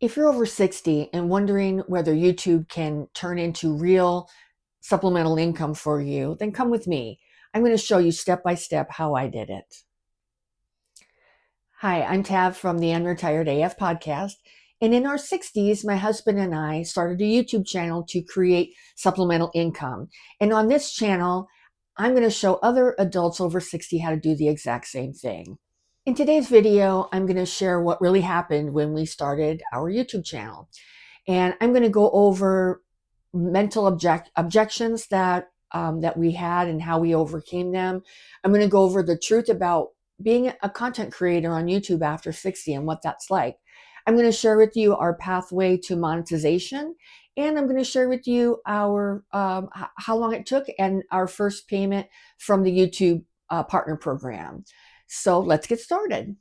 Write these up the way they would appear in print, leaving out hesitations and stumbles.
If you're over 60 and wondering whether YouTube can turn into real supplemental income for you, then come with me. I'm going to show you step by step how I did it. Hi, I'm Tav from the Unretired AF podcast. And in our 60s, my husband and I started a YouTube channel to create supplemental income. And on this channel, I'm going to show other adults over 60 how to do the exact same thing. In today's video, I'm going to share what really happened when we started our YouTube channel. And I'm going to go over mental objections that we had and how we overcame them. I'm going to go over the truth about being a content creator on YouTube after 60 and what that's like. I'm going to share with you our pathway to monetization, and I'm going to share with you our how long it took and our first payment from the YouTube partner program. So let's get started.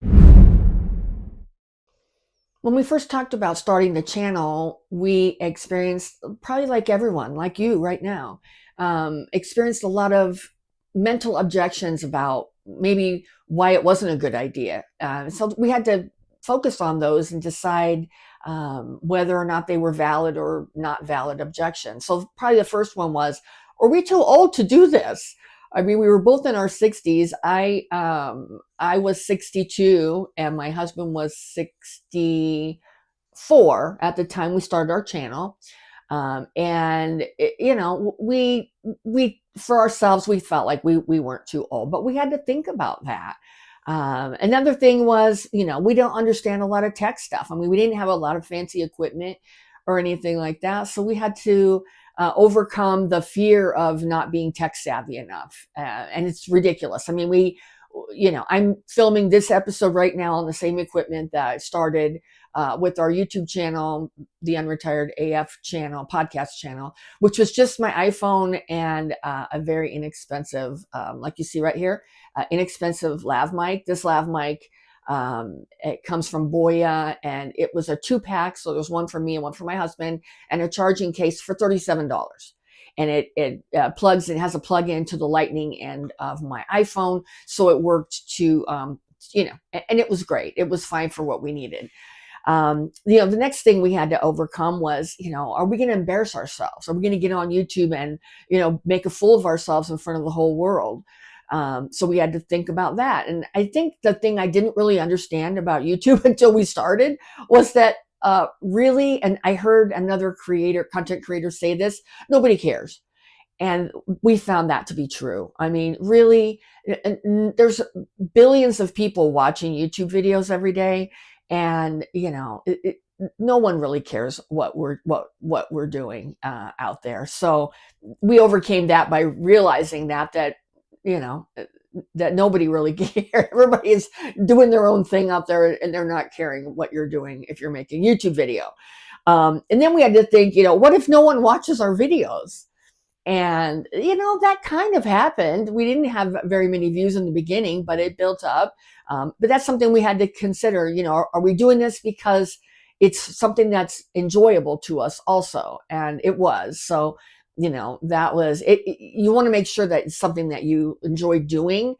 When we first talked about starting the channel, we experienced, probably like everyone, like you right now, experienced a lot of mental objections about maybe why it wasn't a good idea. So we had to focus on those and decide whether or not they were valid or not valid objections. So probably the first one was, are we too old to do this? I mean, we were both in our 60s. I was 62 and my husband was 64 at the time we started our channel. We for ourselves, we felt like we weren't too old, but we had to think about that. Another thing was, we don't understand a lot of tech stuff. I mean, we didn't have a lot of fancy equipment or anything like that. So we had to overcome the fear of not being tech savvy enough. And it's ridiculous. I mean, I'm filming this episode right now on the same equipment that I started with our YouTube channel, the Unretired AF channel, podcast channel, which was just my iPhone and a very inexpensive, like you see right here, inexpensive lav mic. This lav mic, it comes from Boya, and it was a 2-pack. So there's one for me and one for my husband, and a charging case for $37. And it plugs, it has a plug-in to the lightning end of my iPhone. So it worked to, and it was great. It was fine for what we needed. The next thing we had to overcome was, are we going to embarrass ourselves? Are we going to get on YouTube and, make a fool of ourselves in front of the whole world? So we had to think about that. And I think the thing I didn't really understand about YouTube until we started was that really, and I heard another content creator say this, nobody cares. And we found that to be true. I mean, really, there's billions of people watching YouTube videos every day. And, no one really cares what we're doing out there. So we overcame that by realizing that nobody really cares. Everybody is doing their own thing out there, and they're not caring what you're doing if you're making YouTube video. And then we had to think, what if no one watches our videos? And, that kind of happened. We didn't have very many views in the beginning, but it built up. But that's something we had to consider. Are we doing this because it's something that's enjoyable to us also? And it was. So, that was it. You want to make sure that it's something that you enjoy doing,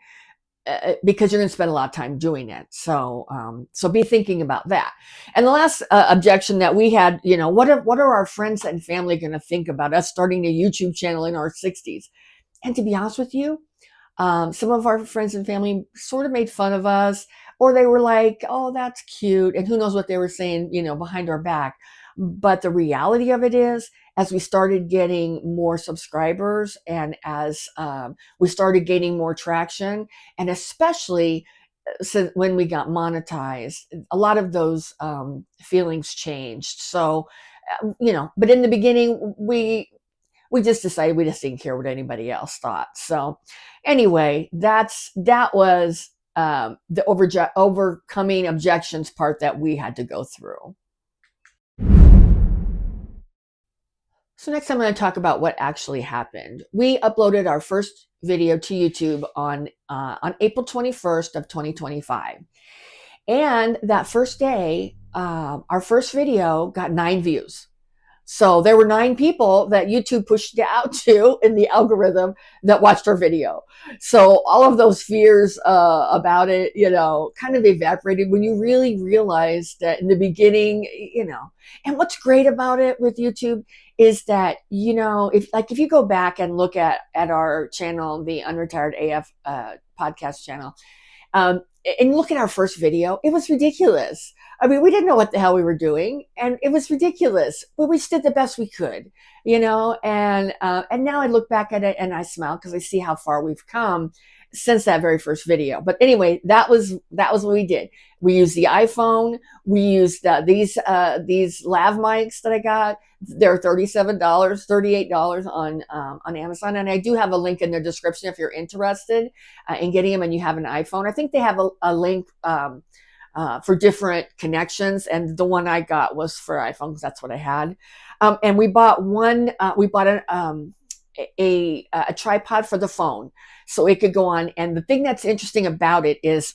because you're going to spend a lot of time doing it. So, so be thinking about that. And the last objection that we had, what are our friends and family going to think about us starting a YouTube channel in our 60s? And to be honest with you, some of our friends and family sort of made fun of us, or they were like, oh, that's cute. And who knows what they were saying, behind our back. But the reality of it is, as we started getting more subscribers and as we started gaining more traction, and especially when we got monetized, a lot of those feelings changed. So, but in the beginning, we just decided we just didn't care what anybody else thought. So anyway, that was the overcoming objections part that we had to go through. So next I'm going to talk about what actually happened. We uploaded our first video to YouTube on April 21st of 2025. And that first day, our first video got 9 views. So there were 9 people that YouTube pushed it out to in the algorithm that watched our video. So all of those fears about it, kind of evaporated when you really realized that in the beginning, and what's great about it with YouTube is that, if you go back and look at our channel, the Unretired AF podcast channel, and look at our first video, it was ridiculous. I mean, we didn't know what the hell we were doing, and it was ridiculous. But we just did the best we could, And now I look back at it and I smile because I see how far we've come since that very first video. But anyway, that was what we did. We used the iPhone. We used these lav mics that I got. They're $37, $38 on Amazon, and I do have a link in the description if you're interested in getting them and you have an iPhone. I think they have a link for different connections, and the one I got was for iPhone because that's what I had. And we bought a tripod for the phone so it could go on. And the thing that's interesting about it is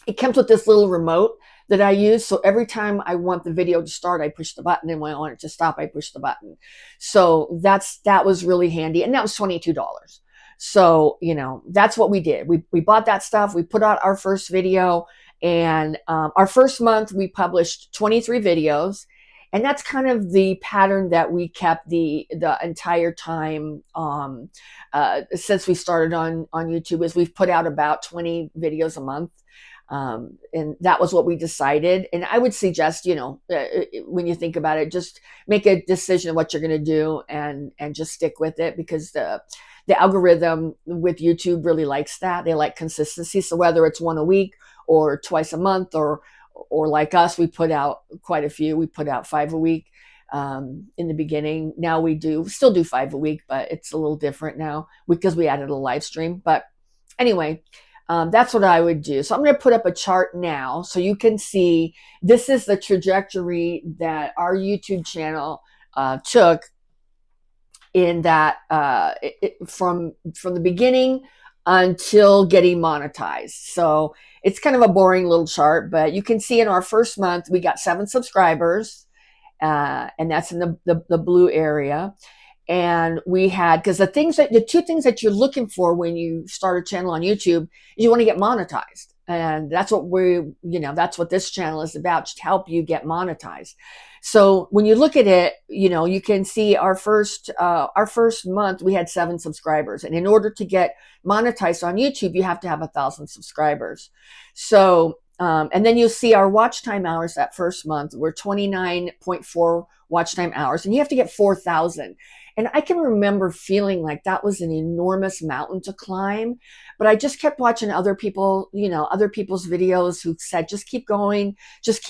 it comes with this little remote that I use. So every time I want the video to start, I push the button, and when I want it to stop, I push the button. So that was really handy, and that was $22. So that's what we did. We bought that stuff. We put out our first video, and our first month we published 23 videos. And that's kind of the pattern that we kept the entire time since we started on YouTube, is we've put out about 20 videos a month. And that was what we decided. And I would suggest, when you think about it, just make a decision of what you're going to do and just stick with it, because the algorithm with YouTube really likes that. They like consistency. So whether it's one a week or twice a month, or like us, we put out quite a few. We put out 5 a week in the beginning. Now we still do 5 a week, but it's a little different now because we added a live stream. But anyway, that's what I would do. So I'm going to put up a chart now so you can see this is the trajectory that our YouTube channel took in that from the beginning until getting monetized. So it's kind of a boring little chart, but you can see in our first month we got 7 subscribers, and that's in the blue area. And we had, because the 2 things that you're looking for when you start a channel on YouTube is you want to get monetized. And that's what that's what this channel is about, to help you get monetized. So when you look at it, you can see our first month we had 7 subscribers. And in order to get monetized on YouTube, you have to have 1,000 subscribers. So, and then you'll see our watch time hours that first month were 29.4 watch time hours, and you have to get 4,000. And I can remember feeling like that was an enormous mountain to climb, but I just kept watching other people's videos who said, just keep going, it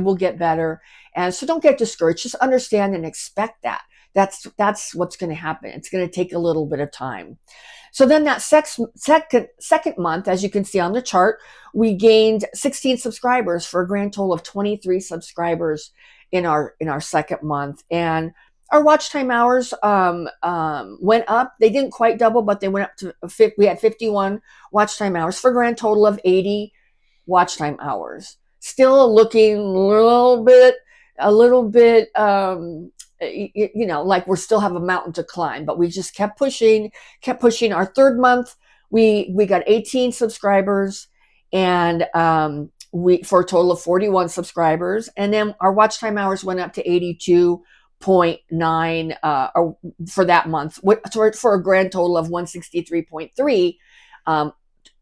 will get better. And so don't get discouraged, just understand and expect that. That's what's going to happen. It's going to take a little bit of time. So then that second month, as you can see on the chart, we gained 16 subscribers for a grand total of 23 subscribers in our second month. And our watch time hours went up. They didn't quite double, but they went up to we had 51 watch time hours for a grand total of 80 watch time hours. Still looking a little bit like we still have a mountain to climb, but we just kept pushing. Our third month, we got 18 subscribers, and for a total of 41 subscribers. And then our watch time hours went up to 82.9 for that month, for a grand total of 163.3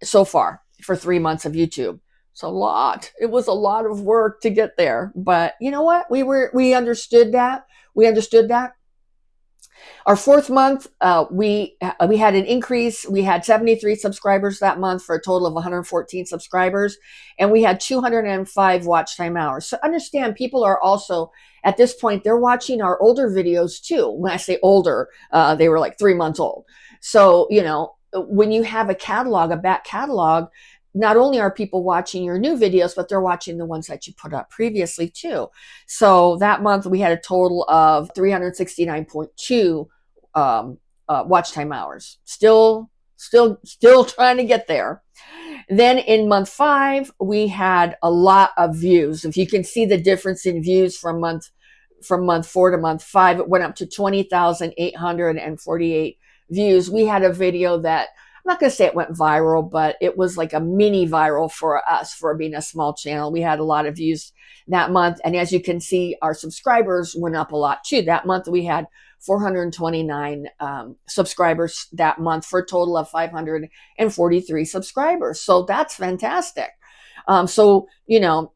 so far for 3 months of YouTube. It's a lot. It was a lot of work to get there, but you know what? We understood that. Our fourth month, we had an increase. We had 73 subscribers that month for a total of 114 subscribers, and we had 205 watch time hours. So understand, people are also, at this point, they're watching our older videos too. When I say older, they were like 3 months old. So, when you have a back catalog, not only are people watching your new videos, but they're watching the ones that you put up previously too. So that month we had a total of 369.2 watch time hours. Still trying to get there. Then in month 5, we had a lot of views. If you can see the difference in views from month from month 4 to month 5, it went up to 20,848 views. We had a video that, I'm not going to say it went viral, but it was like a mini viral for us for being a small channel. We had a lot of views that month. And as you can see, our subscribers went up a lot too. That month we had 429 subscribers that month for a total of 543 subscribers. So that's fantastic. So, you know,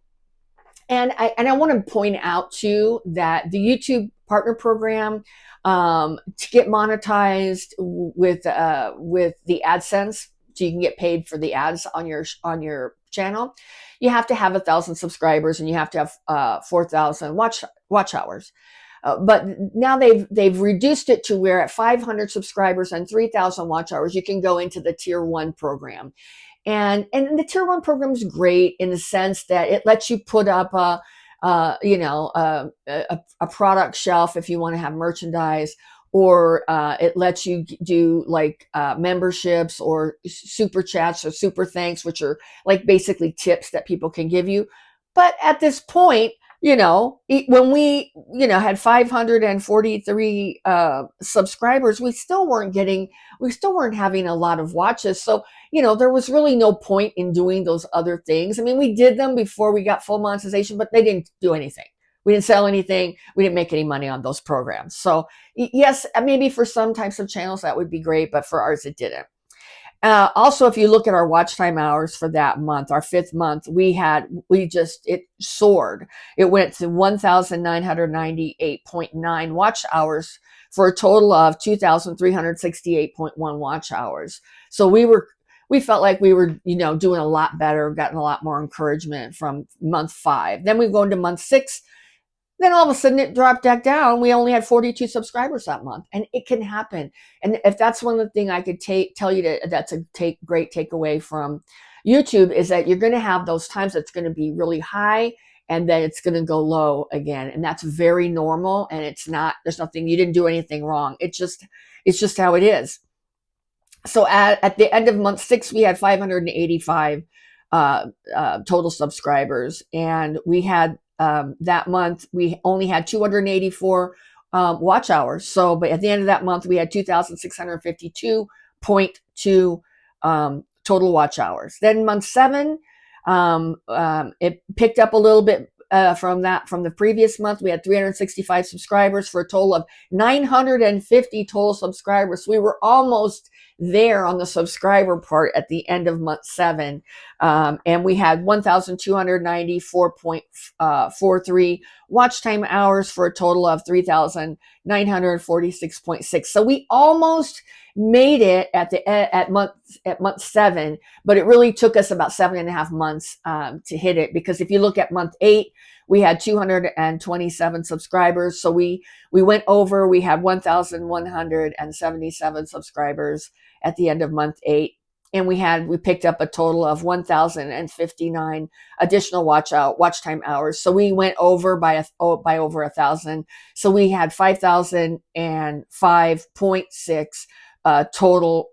and I want to point out too that the YouTube partner program, to get monetized with the AdSense, so you can get paid for the ads on your channel, you have to have 1,000 subscribers and you have to have 4,000 watch hours. But now they've reduced it to where at 500 subscribers and 3,000 watch hours, you can go into the tier 1 program. And the tier 1 program is great in the sense that it lets you put up a product shelf if you want to have merchandise, or it lets you do like memberships or super chats or super thanks, which are like basically tips that people can give you. But at this point, you know, when we, you know, had 543 subscribers, we still weren't having a lot of watches. So, you know, there was really no point in doing those other things. I mean, we did them before we got full monetization, but they didn't do anything. We didn't sell anything. We didn't make any money on those programs. So yes, maybe for some types of channels that would be great, but for ours, it didn't. Also, if you look at our watch time hours for that month, our 5th month, it soared. It went to 1,998.9 watch hours for a total of 2,368.1 watch hours. So we felt like we were, you know, doing a lot better, gotten a lot more encouragement from month 5. Then we go into month 6. Then all of a sudden it dropped back down. We only had 42 subscribers that month, and it can happen. And if that's one of the things I could tell you that's a great takeaway from YouTube, is that you're going to have those times that's going to be really high and then it's going to go low again. And that's very normal. And there's nothing, you didn't do anything wrong. It's just how it is. So at the end of month 6, we had 585 total subscribers, and we had that month we only had 284 watch hours. So, but at the end of that month, we had 2,652.2 total watch hours. Then month 7, it picked up a little bit from the previous month. We had 365 subscribers for a total of 950 total subscribers. So we were almost there on the subscriber part at the end of month 7. And we had 1,294.43 watch time hours for a total of 3,946.6. So we almost made it at month 7, but it really took us about 7.5 months to hit it, because if you look at month 8, we had 227 subscribers. So we went over. We had 1,177 subscribers at the end of month 8. And we picked up a total of 1,059 additional watch time hours. So we went over by over 1,000. So we had 5,005.6 total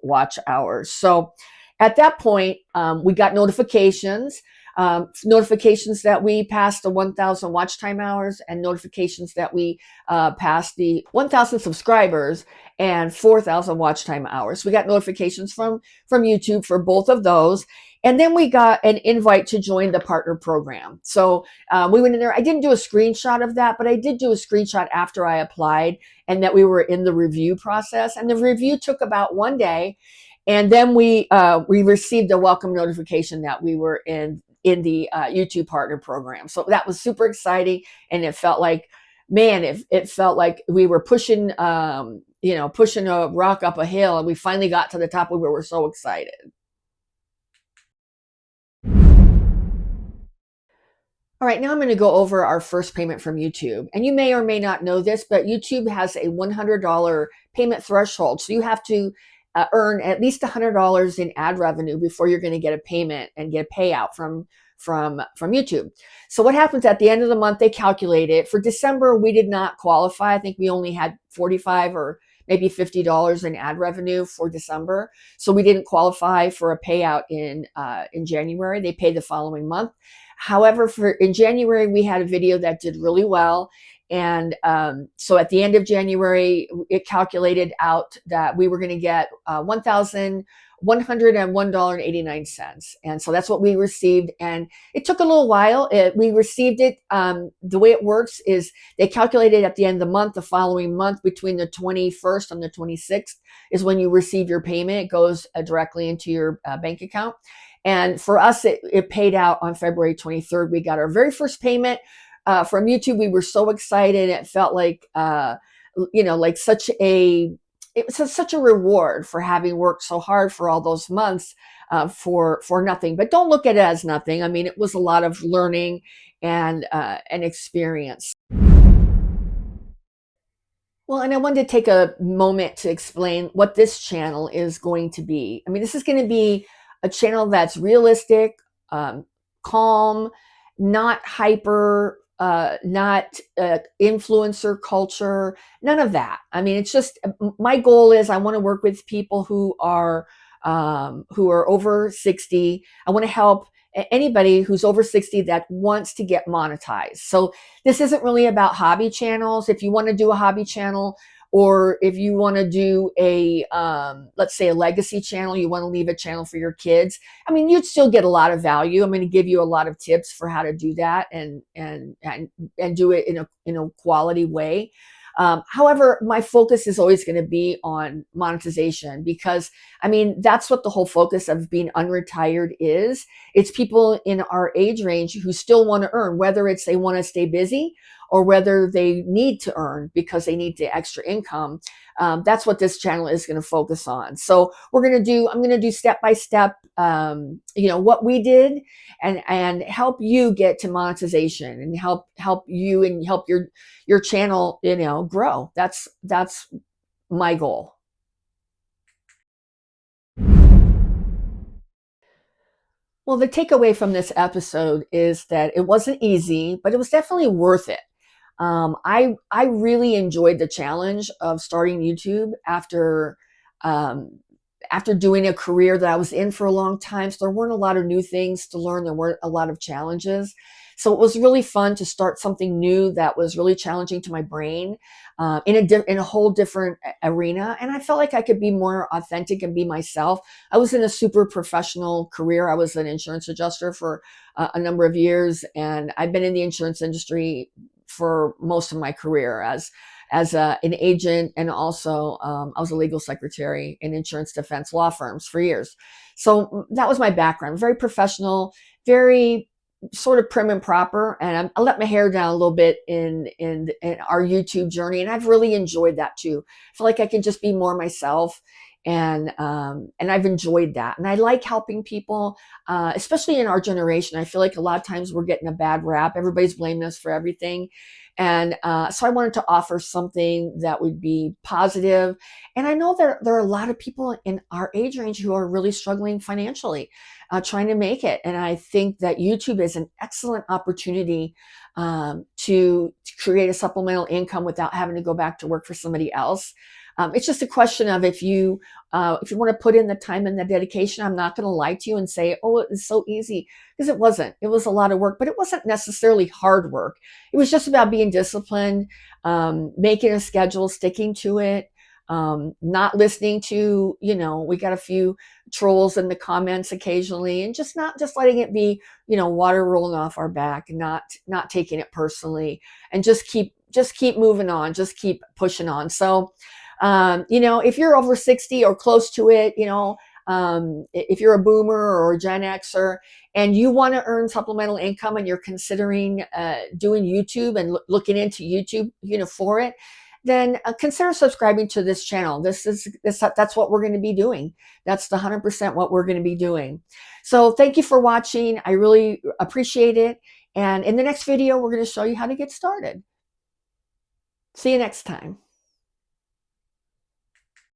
watch hours. So at that point, we got notifications that we passed the 1,000 watch time hours, and notifications that we passed the 1,000 subscribers and 4,000 watch time hours. We got notifications from YouTube for both of those. And then we got an invite to join the partner program. So we went in there. I didn't do a screenshot of that, but I did do a screenshot after I applied and that we were in the review process. And the review took about 1 day. And then we received a welcome notification that we were in the YouTube partner program. So that was super exciting. And it felt like, man, it felt like we were pushing a rock up a hill, and we finally got to the top where we were so excited. All right, now I'm going to go over our first payment from YouTube. And you may or may not know this, but YouTube has a $100 payment threshold. So you have to earn at least $100 in ad revenue before you're going to get a payment and get a payout from YouTube. So what happens at the end of the month, they calculate it. For December, we did not qualify. I think we only had $45 or maybe $50 in ad revenue for December. So we didn't qualify for a payout in January. They paid the following month. However, in January, we had a video that did really well. And so at the end of January, it calculated out that we were going to get $1,101.89. And so that's what we received. And it took a little while. We received it. The way it works is they calculate it at the end of the month. The following month, between the 21st and the 26th, is when you receive your payment. It goes directly into your bank account. And for us, it paid out on February 23rd. We got our very first payment from YouTube. We were so excited. It felt like, like such a reward for having worked so hard for all those months for nothing. But don't look at it as nothing. I mean, it was a lot of learning and experience. Well, and I wanted to take a moment to explain what this channel is going to be. I mean, this is going to be a channel that's realistic, calm, not hyper, not influencer culture, none of that. I mean, it's just, my goal is I want to work with people who are over 60. I want to help anybody who's over 60 that wants to get monetized. So this isn't really about hobby channels. If you want to do a hobby channel, or if you want to do a, let's say a legacy channel, you want to leave a channel for your kids, I mean, you'd still get a lot of value. I'm going to give you a lot of tips for how to do that and do it in a quality way. However, my focus is always going to be on monetization, because I mean, that's what the whole focus of being unretired is. It's people in our age range who still want to earn, whether it's they want to stay busy or whether they need to earn because they need the extra income. That's what this channel is going to focus on. So I'm going to do step by step, what we did, and help you get to monetization, and help you and help your channel, grow. That's my goal. Well, the takeaway from this episode is that it wasn't easy, but it was definitely worth it. I really enjoyed the challenge of starting YouTube after doing a career that I was in for a long time. So there weren't a lot of new things to learn. There weren't a lot of challenges. So it was really fun to start something new that was really challenging to my brain, in a whole different arena. And I felt like I could be more authentic and be myself. I was in a super professional career. I was an insurance adjuster for a number of years, and I've been in the insurance industry for most of my career as an agent, and also I was a legal secretary in insurance defense law firms for years. So that was my background. Very professional, very sort of prim and proper, and I let my hair down a little bit in our YouTube journey, and I've really enjoyed that too. I feel like I can just be more myself, and I've enjoyed that. And I like helping people, especially in our generation. I feel like a lot of times we're getting a bad rap. Everybody's blaming us for everything. And so I wanted to offer something that would be positive. And I know that there are a lot of people in our age range who are really struggling financially, trying to make it. And I think that YouTube is an excellent opportunity to create a supplemental income without having to go back to work for somebody else. It's just a question of if you want to put in the time and the dedication. I'm not going to lie to you and say, oh, it was so easy, because it wasn't. It was a lot of work, but it wasn't necessarily hard work. It was just about being disciplined, making a schedule, sticking to it, not listening to, we got a few trolls in the comments occasionally, and just letting it be, water rolling off our back, and not taking it personally, and just keep moving on, just keep pushing on. So, if you're over 60 or close to it, if you're a boomer or a Gen Xer and you want to earn supplemental income, and you're considering doing YouTube and looking into YouTube, for it, then consider subscribing to this channel. That's what we're going to be doing. That's the 100% what we're going to be doing. So thank you for watching. I really appreciate it. And in the next video, we're going to show you how to get started. See you next time.